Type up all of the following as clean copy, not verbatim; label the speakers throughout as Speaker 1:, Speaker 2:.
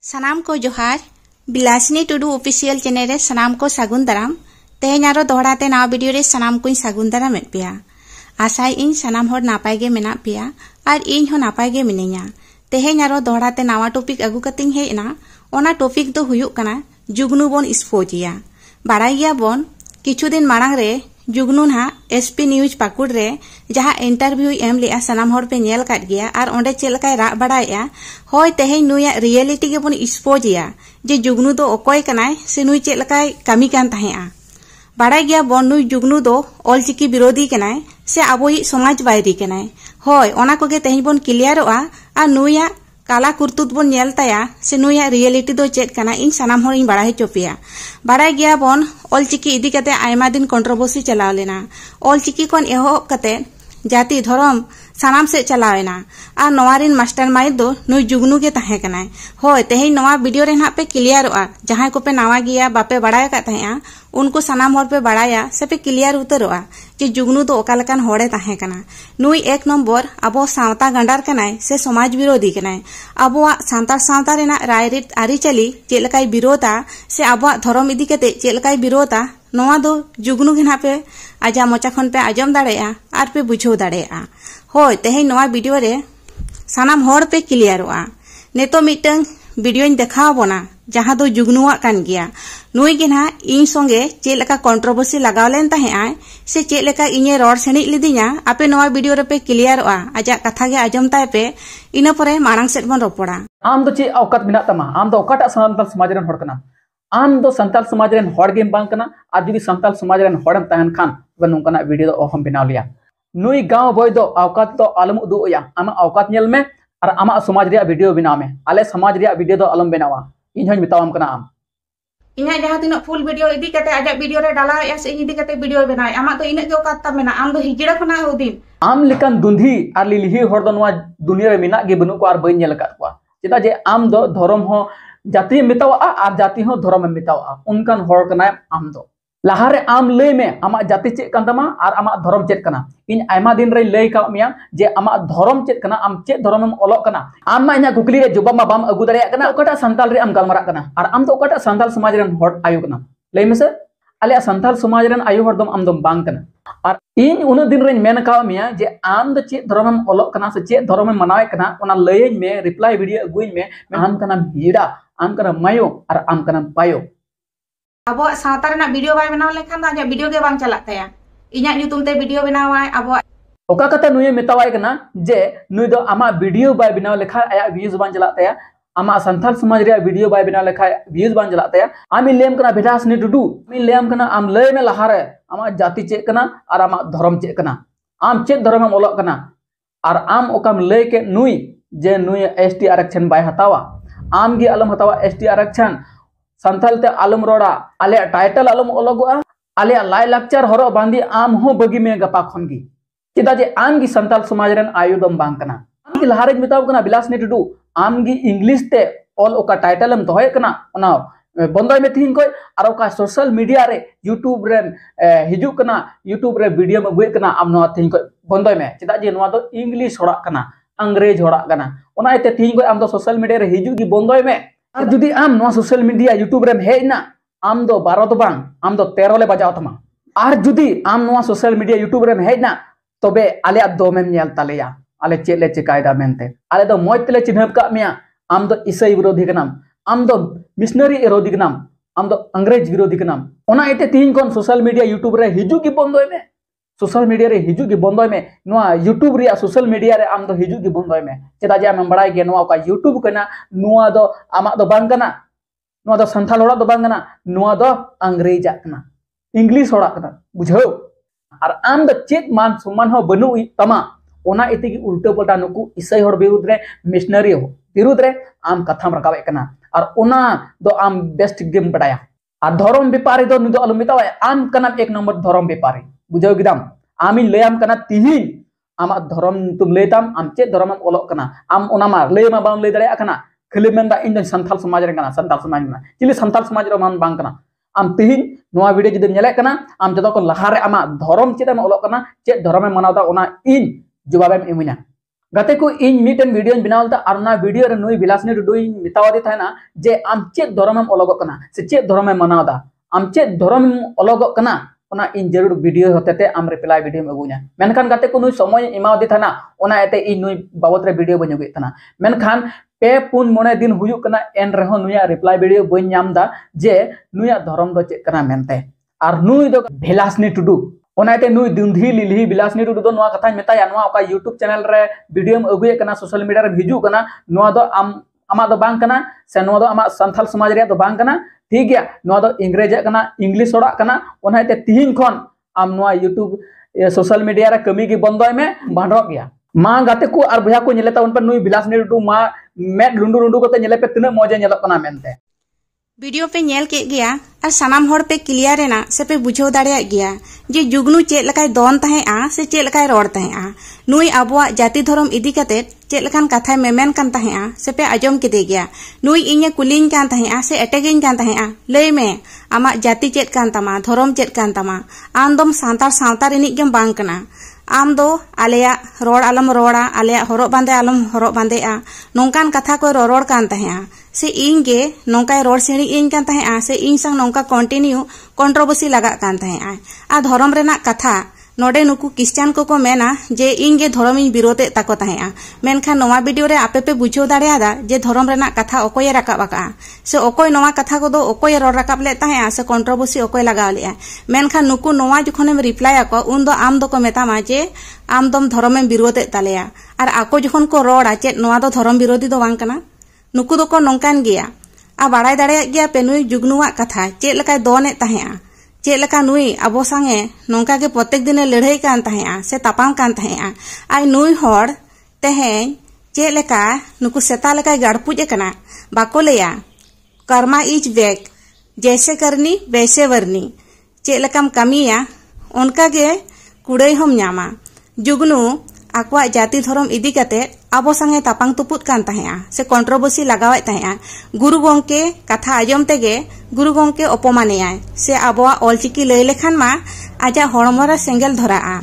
Speaker 1: सानाम को जोहार बिलासनी Tudu official channel रे सानाम को सागुन दाराम तेहेन आरो दोहराते नवा वीडियो रे सानाम को सागुन दाराम एड पेया आशा इन सानाम हर नापाय गे मेना पेया और इन हो नापाय गे मिनेया तेहेन आरो दोहराते नवा टॉपिक अगु कतिं हेजना ओना टॉपिक दो हुयुक कना जुगनू बोन स्पोजिया बाराय गया बोन किछु दिन मांग रे जुगनू ना एसपी न्यूज पाकुड़ रे जहां इंटरव्यू एम लिया सानाम हर पे नेल काट गया और ओंडे चेलकाय रा बड़ाया होय तेहेन नुया रियलिटी के बोन स्पोजिया जे जुगनू दो ओकोय कनाय से नुई चेलकाय कामी कान ताहेआ बाड़ाय गया बोन नुई जुगनू दो ऑलचिकी विरोधी कनाय से आबोई समाज बायरी कनाय होय ओना कोगे तेहेन बोन क्लियरओआ आ नुया काला कुर्तुत बोन नेल ताया से नुया रियलिटी दो चेक कना इन सानाम हर इन बाड़ाय चोपिया बाड़ाय गया बोन ऑलचिकी इदी कते आयमा दिन कंट्रोवर्सी चलाव लेना ऑलचिकी कोन एहोब कते जाति धर्म सानाम से चलावेना आ नवारिन मास्टर माइंड दो नुई जुगनू के ताहे कनाय होय तेहेन नवा वीडियो रे ना पे क्लियरओआ जहां को पे नावा गया बापे बाड़ाय का ताहेआ उनको सानाम हर पे बाड़ाया से पे क्लियर उतरोआ जे जुगनू दो ओकालकान होड़े ताहे कना नुई एक नंबर अबो सावता गंडार कनाय से समाज विरोधी कनाय अबोआ सांतार सावता रेना रायरित आरिचाली चेलकाय विरोधा से अबोआ धर्म इदी कते चेलकाय विरोधा नवा दो जुगनू के ना पे आजा मोचा खन पे आजम दाड़ेया आर पे बुझो दाड़ेया होय तेहेन नवा वीडियो रे सानाम हर पे क्लियरओआ नेतो मिटंग वीडियो देखाव बोना जहां दो जुगनुआ कान गया नुई के ना इन संगे चेलका कंट्रोवर्सी लगाव लेन ताहेआय से चेलका इने रोड सेनिक लिदिया आपे नवा वीडियो रे पे क्लियरओआ आजा कथा गे आजम ताय पे इना परे मारांग सेट बन रोपड़ा
Speaker 2: आम दो चे औकात मिना तमा आम दो औकाटा संताल समाज रेन हड़ कना आम दो संताल समाज रेन हड़ गेम बांग कना आ जुदी संताल समाज रेन हड़म ताहन खान नोंकाना वीडियो दो हम बनाव लिया नुई गांव बॉय दो औकात तो आलम उदुया आमा औकात नेल में और आमा समाज रे वीडियो बनाव में आले समाज रे वीडियो दो आलम बनावा इन हन मितावम कना आम
Speaker 1: इना जहां तिनो फुल वीडियो इदी कते आजा वीडियो रे डाला या से इदी कते वीडियो बनाय आमा तो इना के औकात ता मेना आम दो हिजड़ा खना उदिन
Speaker 2: आम लिकन दुंधी आर लिलिही हर दो नवा दुनिया रे मिना गे बनु को आर बय नेल कात को चेदा जे आम दो धर्म हो जाति मितावा आर जाति हो धर्म मितावा उनकन हर कना आम दो लहारे आम लय में आमा जाति चेक कान तमा और आमा धर्म चेक कना इन आयमा दिन रे लय का मिया जे आमा धर्म चेक कना आम चेक धर्म में ओलोक कना आम मा इना कुकली रे जवाब मा बाम अगु दाड़े कना ओकटा संताल रे आम गलमरा कना और आम तो ओकटा संताल समाज रेन हर आयु कना लय में से आले संताल समाज रेन आयु हर दम आम दम बांग कना और इन उन दिन रे मेन का मिया जे आम द चेक धर्म में ओलोक कना से चेक धर्म में मनावे कना ओना लय में रिप्लाई वीडियो अगुई में आम कना भीड़ा आम कना मायो और आम कना पायो
Speaker 1: अबो सावता रेना वीडियो बाय बनाव लेखान दा आजा वीडियो के बांग चलात ताया इना न्यूतुम ते वीडियो बनावाय अबो
Speaker 2: ओका कते नुय मेतावाय कना जे नुय दो आमा वीडियो बाय बनाव लेखा आया व्यूज बांग चलात ताया आमा संथाल समाज रे वीडियो बाय बनाव लेखा व्यूज बांग चलात ताया आमी लेम कना भेदास नि डुडू आमी लेम कना आम लय में लहारे आमा जाति चेक कना और आमा धर्म चेक कना आम चेक धर्म में ओलोक कना और आम ओकाम लय के नुय जे नुय एसटी आरक्षण बाय हतावा आम गे अलम हतावा एसटी आरक्षण संथाल ते आलम रोड़ा आले टाइटल आलम ओलोगोआ आले लाय लाक्चर हरो बांदी आम हो बगी में गपा खनगी चेदा जे आम गी संथाल समाज रेन आयुदम बांग कना आम गी लहारे मिताव कना बिलास ने टुडू आम गी इंग्लिश ते ऑल ओका टाइटल हम दोय कना ओना बंदोय में थिन कोय आर ओका सोशल मीडिया रे यूट्यूब रे हिजु कना यूट्यूब रे वीडियो में गुय कना आम नो थिन कोय बंदोय में चेदा जे नवा दो इंग्लिश होड़ा कना अंग्रेज होड़ा कना ओना एते थिन कोय आम दो सोशल मीडिया रे हिजु गी बंदोय में और जुदी आम नो सोशल मीडिया यूट्यूब रे हेजना आम दो 12 दो बांग आम दो 13 ले बजाव तमा और जुदी आम नो सोशल मीडिया यूट्यूब रे हेजना तबे आले दो मेम नेल तालेया आले चेले चिकायदा मेनते आले दो मोय तले चिन्हब का मिया आम दो ईसाई विरोधी कनाम आम दो मिशनरी विरोधी कनाम आम दो अंग्रेज विरोधी कनाम ओना एते तीन कोन सोशल मीडिया यूट्यूब रे हिजु की बंदोय में सोशल मीडिया रे हिजु की बंदोय में नोआ यूट्यूब रे सोशल मीडिया रे आम दो हिजु की बंदोय में चेदा जे आम बड़ाय गे नोआ का यूट्यूब कना नोआ दो आमा दो बांग कना नोआ दो संथाल होड़ा दो बांग कना नोआ दो अंग्रेज कना इंग्लिश होड़ा कना बुझो और आम दो चेक मान सम्मान हो बनु तमा ओना इति की उल्टो पलटा नुकु ईसाई होड़ विरुद्ध रे मिशनरी हो विरुद्ध रे आम कथाम रकावे कना और ओना दो आम बेस्ट गेम बडाया और धर्म व्यापारी दो नुदो अलमितावा आम कना एक नंबर धर्म व्यापारी बुझाव गिदाम आमी लेम कना तिहिन आमा धर्म तुम लेताम आम चे धर्म ओलोक कना आम ओना मा ले मा बाम ले दड़े कना खले मेंदा इन संथाल समाज रे कना संथाल समाज ना चिली संथाल समाज रे मान बांग कना आम तिहिन नोआ वीडियो जदि नेले कना आम जतो को लहारे आमा धर्म चेदम ओलोक कना चे धर्म मनावदा ओना इन जवाबेम इमिना गाते को इन मिटन वीडियो बनावल ता और ना वीडियो रे नुई बिलासनी टुडू इन मितावादी था ना जे आम चेक धर्मम अलग कना से चेक धर्मम मनावदा आम चेक धर्म अलग कना ओना इन जरूर वीडियो होते आम रिप्लाई वीडियो अगुना मेनखान गाते को नुई समय एमावदी था ना ओना एते इन नुई बाबत रे वीडियो बन अगुए था मेनखान पे पुन मोने दिन हुयु कना एन रहो नुया रिप्लाई वीडियो बन नामदा जे नुया धर्म दो चेक कना मेनते और नुई दो बिलासनी टुडू ओनाते नुई दुंधी लिलही बिलासनी टुडू दो नवा कथा मेताया नवा ओका यूट्यूब चैनल रे वीडियो अगुए कना सोशल मीडिया रे हिजु कना नवा दो आमा दो बांग कना से नवा दो आमा संथाल समाज रे दो बांग कना ठीक गया नवा दो इंग्रेजी कना इंग्लिश ओड़ा कना ओनाते तीन खन आम नवा यूट्यूब सोशल मीडिया रे कमी की बंदोय में बांडो गया मा गाते को और भैया को नेलेता उन पर नुई बिलासनी टुडू मा मेट रुंडू रुंडू कोते नेले पे तिना मौजे नेलक कना मेनते
Speaker 1: वीडियो पे नेल के गया और सानाम होड़ पे क्लियर रेना से पे बुझाव दाड़िया गया जे जुगनू चेक लकाय दोन तहे आ से चेक लकाय रोड तहे आ नुई आबुआ जाति धर्म इदी कते चेक लकान कथा मेमेन कान तहे आ से पे आजम केदे गया नुई इnye कुलिन कान तहे आ से एटेगिन कान तहे आ लय मे आमा जाति चेक कान तमा धर्म चेक कान तमा आंदम सांतार सांतार रिनिक गेम बांग कना आम दो आलेया रोड आलम रोड़ा आलेया हरोब बांदे आलम हरोब बांदे आ नोंकान कथा को रोड कान तहे आ से इंगे नौका रोड सेणी इन कान तहे आ से इन संग नौका कंटिन्यू कंट्रोवर्सी लगा कान तहे आ धर्म रेना कथा नोडे नुकु क्रिश्चियन को मेना जे इंगे धर्म इन विरोधे ताको तहे आ मेनखान नोवा वीडियो रे आपे पे बुझो दाड़ियादा जे धर्म रेना कथा ओकोय राकाब आका से ओकोय नोवा कथा को दो ओकोय रोड राकाब ले तहे आ से कंट्रोवर्सी ओकोय लगाव ले मेनखान नुकु नोवा जखने रिप्लाई आको उन दो आम दो को मेतामा जे आम दम धर्म विरोधे तालेया और आको जखन को रोड़ा चेत नोवा दो धर्म विरोधी दो बांग कना नुकु दो को नौकान गया आ बाड़ाय दाड़िया गया पे नुई जुगनुआ कथा चेक लकाय दोने तहे आ चेक लका नुई अबो संगे नौका के प्रत्येक दिन लड़ाई कान तहे आ से तापाम कान तहे आ आई नुई होड़ तेहें चेक लका नुकु सेता लकाय गाड़पुज कना बाको लेया कर्मा इज बैक जैसे करनी वैसे वरनी चेक लकाम कमिया उनका के कुड़ाई हम नामा जुगनू आकुआ जाति धर्म इदी कते आबो संगे तापांग तुपुत कान तहेआ से कंट्रोवर्सी लगावे तहेआ गुरु गोंके कथा आजम तेगे गुरु गोंके अपमानेयाय से आबोआ ऑलचिकी लय लेखान मा आजा हड़मोरा सेंगेल धराआ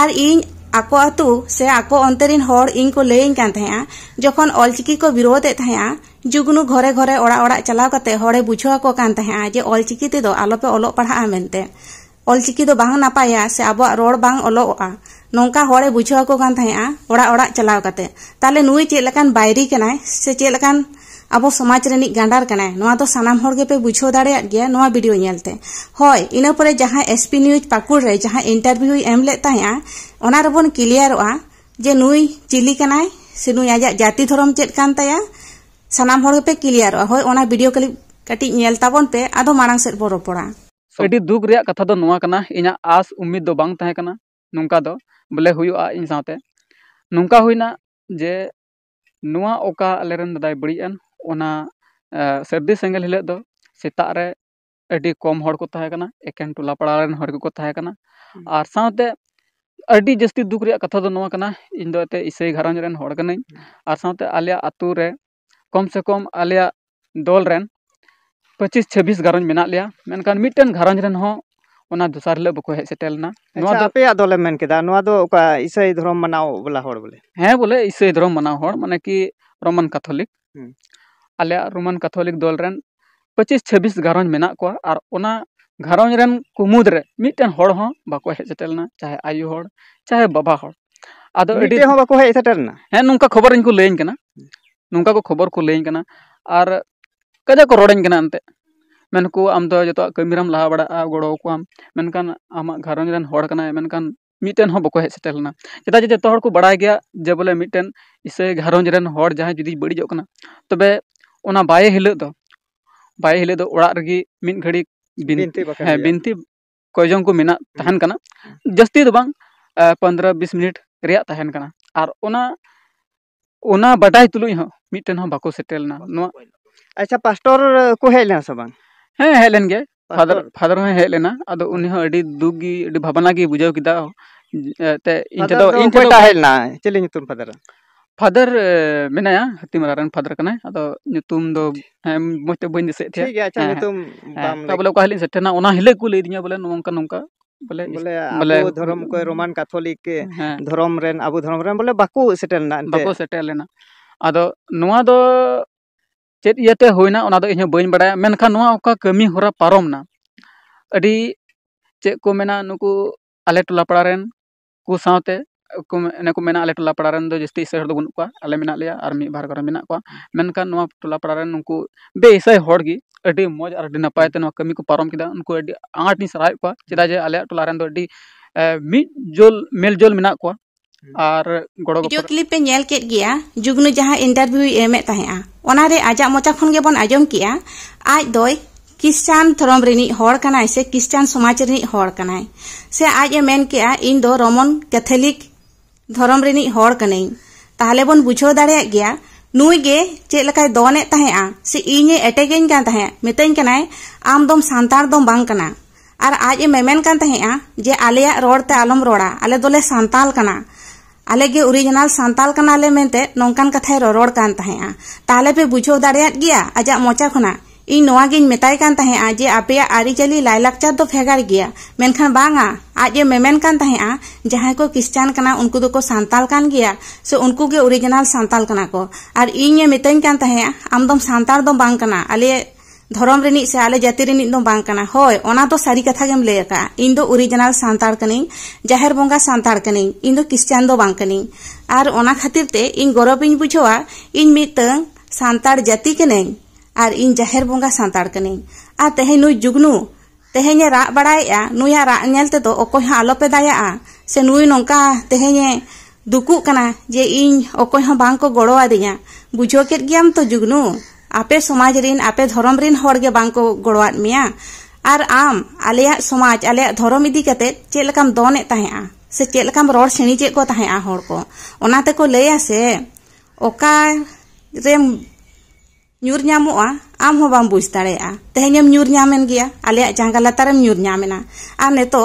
Speaker 1: और इन आको आतु से आको अंतरिन होड़ इन को लयिन कान तहेआ जखन ऑलचिकी को विरोध तहेआ जुगनु घरे घरे ओड़ा ओड़ा चलाव कते होड़े बुझाव को कान तहेआ जे ऑलचिकी ते दो आलोपे ओलोग पढ़ा मेनते ऑलचिकी दो बांग नापाया से आबोआ रोड बांग ओलोगआ नौका होड़े बुझाव को कान तहेआ ओड़ा ओड़ा चलाव कते ताले नुई चेक लकान बायरी कनाय से चेक लकान अब समाज रेनी गांडार कनाय नोआ तो सानाम होड़ के पे बुझाव दाड़िया गया नोआ वीडियो नेलते होय इना परे जहां एसपी न्यूज पाकुड़ रे जहां इंटरव्यू एम ले तहेआ ओना रेबन क्लियरआ जे नुई चिली कनाय से नुई आजा जाति धर्म चेक कान ताया सानाम होड़ पे क्लियरआ होय ओना वीडियो क्लिप कटी नेल ताबन पे आदो मारांग सेट बो रोपड़ा
Speaker 3: अडी दुख रिया कथा दो नोआ कना इना आस उम्मीद दो बांग तहे कना नोंका दो बोले हुआ इन साथे नोंका हुईना जे नोआ ओका अलेरन दादाय बड़ीअन ओना सर्दी सेंगल हिले दो सेता रे अडी कम हड़ को तहे कना एकेन टोला पड़ा रेन हड़ को तहे कना और साथे अडी जस्ती दुख रिया कथा दो नोआ कना इन दो ते इसई घरांज रेन हड़ कनाई और साथे आलिया आतु रे कम से कम आलिया दल रेन 25-26 घरांज मेना लिया मेनकान मिटन घरांज रेन हो ओना दुसार ले बको हे सेटेलना नोआ दो
Speaker 4: आपे आदोले मेन केदा नोआ दो ओका ईसाई धर्म मनाओ बोला होड़ बोले
Speaker 3: हैं बोले ईसाई धर्म मनाओ होड़ माने कि रोमन कैथोलिक आले रोमन कैथोलिक दल रेन 25-26 घरांज मेना को और ओना घरांज रेन कुमुद रे मिटन होड़ हो बको हे सेटेलना चाहे आयु होड़ चाहे बाबा होड़ आदो एडी
Speaker 4: हो बको हे सेटेलना
Speaker 3: हैं नुंका खबर इनको लेइन कना नुंका को खबर को लेइन कना और कजा को रोड़न कना अंते मेनको आम दो जतो कमीराम लहा बड़ा गड़ो को आम मेनकान आमा घरन रेन होड़ कना मेनकान मिटन हो बको हे सेटेलना चेदा जे जतो हड़ को बड़ाय गया जे बोले मिटन इसे घरन रेन होड़ जहां जुदी बड़ी जो कना तबे ओना बाय हिले दो ओड़ा रगी मिन घड़ी बिनती कोयजों को मेना तहन कना जस्ती दो बांग 15-20 मिनट रिया तहन कना और ओना बटाई तुलुई हो मिटन हो बको सेटेलना नो
Speaker 4: अच्छा पास्टर को हेलेना सब बांग
Speaker 3: हैं हेलेन गे फादर हो हेलेना अदो उनी हो अडी दुगी अडी भावना की बुझाव किदा ते इन
Speaker 4: कोटा हेलना चले नितुम फादर
Speaker 3: मेनाया हतिमरारन फादर कना अदो नितुम दो मोते बइन दिसे थे
Speaker 4: ठीक है अच्छा नितुम
Speaker 3: बाम बोले को हलिन सेटेना ओना हिले को ले दिया बोले नोंका बोले
Speaker 4: बोले धर्म को रोमान कैथोलिक के धर्म रेन अबो धर्म रेन बोले बाको सेटलना
Speaker 3: बाको सेटलना आदो नुआ दो चेत इयाते होइना ओना दो इᱧ बइन बडाया मेनखान नुआ ओका कमी होरा पारमना अडी चेक को मेना नुकु आले टोला पड़ा रेन को सावते को मेना आले टोला पड़ा रेन दो जस्ती इसे हर दो बनुक आले मेना लिया आर मी बार मेना को मेनखान नुआ टोला पड़ा रेन नुकु बेइसाय हॉडगी अडी मौज आर अडी नपाय ते नुआ कमी को पारम किदा उनको अडी आट नि सराय को चेदा जे आले टोला रेन दो अडी मिड जोल मेल जोल मेना को आर गड़ो
Speaker 1: वीडियो क्लिप पे नेल केट गया जुगनु जहां इंटरव्यू एमे ताहेआ ओना रे आजा मोचा खन गे बन आजम किया आज दोय क्रिश्चियन धर्म रिनी हर कनाय से क्रिश्चियन समाज रिनी हर कनाय से आज ए मेन किया इन दो रोमन कैथोलिक धर्म रिनी हर कनाई ताहले बन बुझो दाड़े गया नुई गे चेक लकाय दोने ताहेआ से इने एटेगेन कान ताहे मितेन कनाय आम दम सांतार दम बांग कना आर आज ए मेमेन कान ताहेआ जे आलेया रोडते आलम रोड़ा आले दोले सांताल कना आले गे ओरिजिनल सांताल कनाले मेनते नोंकान कथाय रोड कान ताहेआ ताहले पे बुझो दाड़ेयात गिया आजा मोचा खना इन नोआ गिन मेताय कान ताहेआ जे आपेया आरिचाली लायलाकचार दो फेगार गिया मेनखान बांगा आज ए मेमेन कान ताहेआ जहां को क्रिश्चियन कना उनको दो को सांताल कान गिया से उनको गे ओरिजिनल सांताल कना को आर इने मेताय कान ताहेआ आमदम सांताल दो बांग कना आले धर्म रिनी से आले जाति रिनी दो बांग कना होय ओना तो सारी कथा गेम लय का इन दो ओरिजिनल सांतार कनी जाहेर बोंगा सांतार कनी इन दो क्रिश्चियन दो बांग कनी आर ओना खातिर ते इन गौरव इन बुझवा इन मितंग सांतार जाति कने आर इन जाहेर बोंगा सांतार कनी आ तेहे नुई जुगनु तेहे रा बड़ाया नुया रा नेलते तो ओकोय हा आलोपे दाया से नुई नोंका तेहे दुकु कना जे इन ओकोय हा बांग को गड़ो आदिया बुझो केट गियाम तो जुगनु आपे समाज रिन आपे धर्म रिन हर गे बांग को गड़वाद मिया आर आम आलेया समाज आलेया धर्म इदी कते चेक लकाम दोने ताहेआ से चेक लकाम रोड सेणी चेक को ताहेआ हर को ओनाते को लेया से ओका रे न्यूर ᱧᱟᱢᱚᱜᱼᱟ आम हो बाम बुझ दाड़ेया तेहेम न्यूर ᱧᱟᱢᱮन गिया आलेया जांगा लातारम न्यूर ᱧᱟᱢᱮना आर नेतो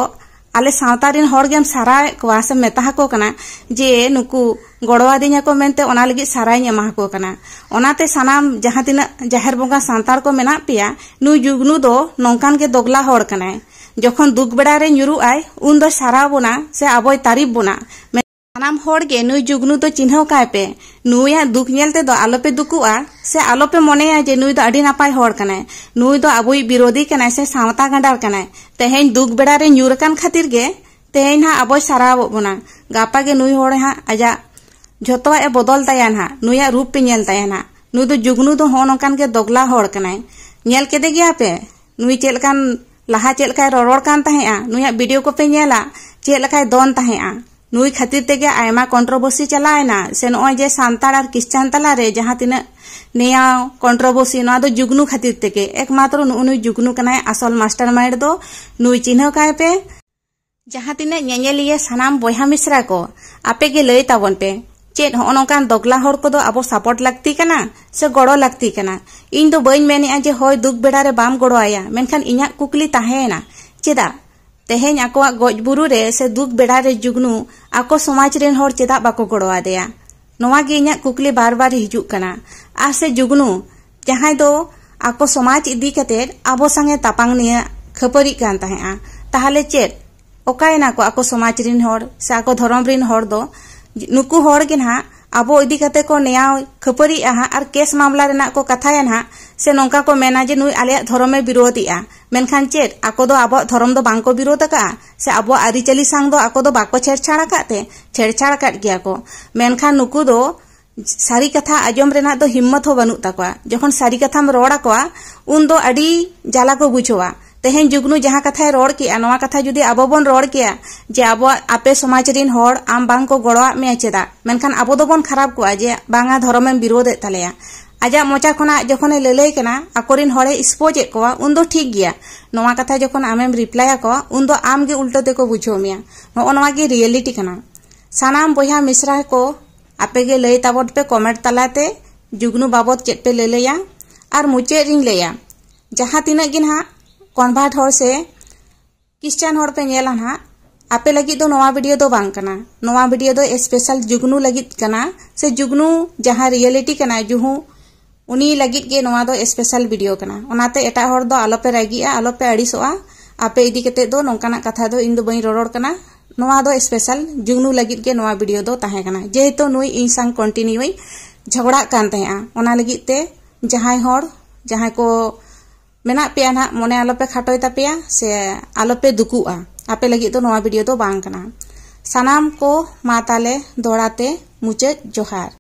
Speaker 1: आले सावता रिन हर गेम साराय को से मेता को कना जे नुकु गड़वा दिया को मेनते ओना लगी साराय एमा को कना ओनाते सनाम जहां तिना जाहेर बोंगा सांतार को मेना पिया नु जुगनु दो नोंकान के दोगला हर कना जखन दुख बेड़ा रे न्युरु आय उन दो सारा बोना से आबोय तारीफ बोना सनाम हर गे नुई जुगनु तो चिन्हव काय पे नुया दुख नेलते दो आलोपे दुकुआ से आलोपे मनेया जे नुई दो अडी नापाय हर कनाय नुई दो आबोई विरोधी कनाय से सावता गांडार कनाय तेहेन दुख बेड़ा रे न्युरकान खातिर गे तेहेन हा आबोय साराव बोना गापा गे नुई हर हा आजा झोतवा ए बदल ताया ना नुया रूप पे नेल ताया ना नुई दो जुगनु दो हो नोकान के दोगला हर कनाय नेल केदे गिया पे नुई चेलकान लहा चेलकाय रोड़ कान ताहेआ नुया वीडियो को पे नेला चेलकाय दोन ताहेआ नुई खातिर तेगे आयमा कंट्रोवर्सी चलायना से नय जे सांतार और क्रिश्चियन तला रे जहां तिना नेया कंट्रोवर्सी ना दो जुगनु खातिर तेगे एकमात्र नुई जुगनु कनाय असल मास्टर माइंड दो नुई चिन्ह काय पे जहां तिना नेनेलिए सनाम बयहा मिश्रा को आपे गे लय ताबन पे चेत हो नोकान दोगला हर को दो आबो सपोर्ट लगती कना से गड़ो लगती कना इन दो बइन मेनेआ जे होय दुख बेड़ा रे बाम गड़ो आया मेनखान इन्या कुकली ताहेना चेदा तेहेन आकोआ गजबुरु रे से दुख बेड़ा रे जुगनु आको समाज रेन हर चेदा बाको गड़ो आदेया नोवा गे इन्या कुकली बार बार हिजुक कना आ से जुगनु जहां दो आको समाज इदी कते आबो संगे तापांग निया खपरी कान ताहेआ ताहले चेत ओकायना को आको समाज रिन हर से आको धर्म रिन हर दो नुकु हर गे ना आबो इदी कते को नेया खपरी आहा आर केस मामला रेना को कथाया ना से नोंका को मेना जे नुई आले धर्मे विरोधिया मेनखान चेत आको दो आबो धर्म दो बांको विरोध का से आबो आरिचाली सांग दो आको दो बाको छेड़छाड़ काते छेड़छाड़ काट गया को मेनखान नुकु दो सारी कथा आजम रेना दो हिम्मत हो बनुक ताकोआ जखन सारी कथाम रोड़ा कोआ उन दो अडी जाला को बुझोआ तेहेन जुगनु जहां कथा रोड़ किया नवा कथा जुदी आबो बन रोड़ किया जे आबो आपे समाज रिन हर आम बांग को गड़वा मे चेदा मेनखान आबो दो बन खराब कोआ जे बांगा धर्मेम विरोध तलेया आजा मोचा खना जखन लेलै कना आकोरिन हरे स्पोज ए कोआ उन दो ठीक गया नवा कथा जखन आमेम रिप्लाई को उन दो आम गे उल्टो ते को बुझो मिया नो नवा गे रियलिटी कना सानाम बयहा मिश्रा को आपे गे लय ताबत पे कमेंट तलाते जुगनु बाबत चेत पे लेलेया आर मुचे रिन लेया जहां तिना गिन हा कन्वर्ट हर से क्रिश्चियन हर पे नेला ना आपे लगी दो नवा वीडियो दो बांग कना नवा वीडियो दो स्पेशल जुगनु लगी कना से जुगनु जहां रियलिटी कना जुहु उनी लगी के नवा दो स्पेशल वीडियो कना ओनाते एटा हर दो आलोपे रागिया आलोपे अड़िसोआ आपे इदी कते दो नोंकाना कथा दो इन दो बई रोरोड़ कना नोआ दो स्पेशल जुगनू लगित के नोआ वीडियो दो ताहे कना जेहेतु नुई इन संग कंटिन्यू झगड़ा कान तहेआ ओना लगित ते जहां को मेना पेया ना मने आलोपे खाटोय तापेया से आलोपे दुकुआ आपे लगित तो नोआ वीडियो दो बांग कना सानाम को माताले दोड़ाते मुचाद जोहार।